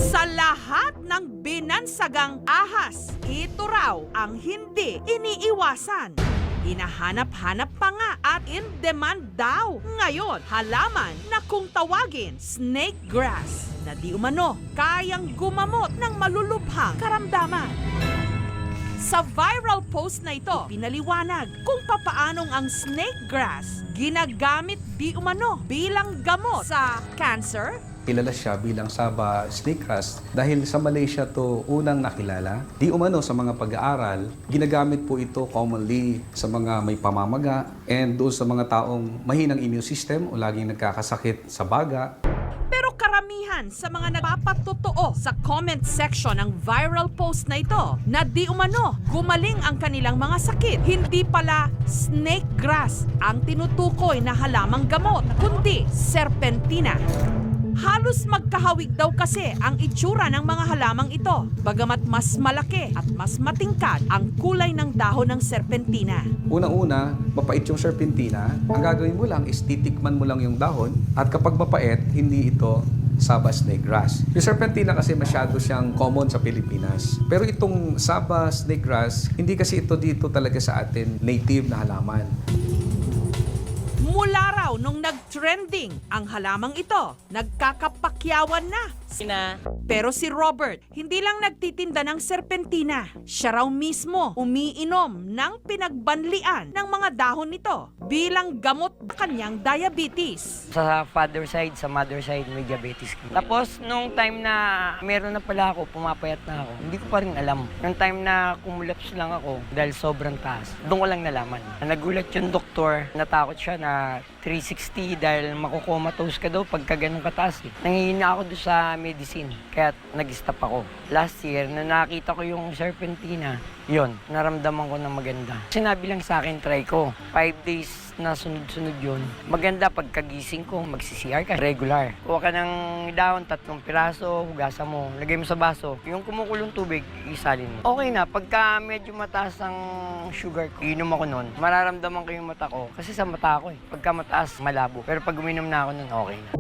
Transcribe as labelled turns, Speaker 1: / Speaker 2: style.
Speaker 1: Sa lahat ng binansagang ahas, ito raw ang hindi iniiwasan. Hinahanap-hanap pa nga at in demand daw. Ngayon, halaman na kung tawagin snake grass na di umano kayang gumamot ng malulubhang karamdaman. Sa viral post na ito, pinaliwanag kung papaanong ang snake grass ginagamit di umano bilang gamot sa cancer,
Speaker 2: Kilala siya bilang Saba snake grass dahil sa Malaysia to unang nakilala. Di umano sa mga pag-aaral, ginagamit po ito commonly sa mga may pamamaga and doon sa mga taong mahinang immune system o laging nagkakasakit sa baga.
Speaker 1: pero karamihan sa mga nagpapatotoo sa comment section ng viral post na ito na di umano gumaling ang kanilang mga sakit. Hindi pala snake grass ang tinutukoy na halamang gamot, kundi serpentina. Halos magkahawig daw kasi ang itsura ng mga halamang ito, bagamat mas malaki at mas matingkad ang kulay ng dahon ng serpentina.
Speaker 2: Unang-una, mapait yung serpentina. Ang gagawin mo lang is titikman mo lang yung dahon at kapag mapait, hindi ito Saba snake grass. Yung serpentina kasi masyado siyang common sa Pilipinas. Pero itong Saba snake grass, hindi kasi ito dito talaga sa atin native na halaman.
Speaker 1: Mula raw nung nag-trending ang halamang ito, nagkakapakyawan na. Pero si Robert, hindi lang nagtitinda ng serpentina. Siya raw mismo umiinom ng pinagbanlian ng mga dahon nito bilang gamot kanyang diabetes.
Speaker 3: Sa father side, sa mother side, may diabetes ko. Tapos, nung time na meron na pala ako, pumapayat na ako, hindi ko pa rin alam. Nung time na kumulaps lang ako dahil sobrang taas, doon ko lang nalaman. Nagulat yung doktor, natakot siya na 360 dahil makukomatose ka daw pagka ganun kataas. Nangihina ako doon sa medicine, kaya nag-stop ako. Last year, na nakita ko yung serpentina, yon, naramdaman ko na maganda. Sinabi lang sa akin, try ko. 5 days na sunod-sunod yun. Maganda pagkagising ko, magsi-CR ka, regular. Kuha ka ng dahon, 3 piraso, hugasan mo, lagay mo sa baso. Yung kumukulong tubig, isalin mo. Okay na, pagka medyo mataas ang sugar ko, inom ako nun, mararamdaman ko yung mata ko. Kasi sa mata ko eh. Pagka mataas, malabo. Pero pag uminom na ako nun, okay na.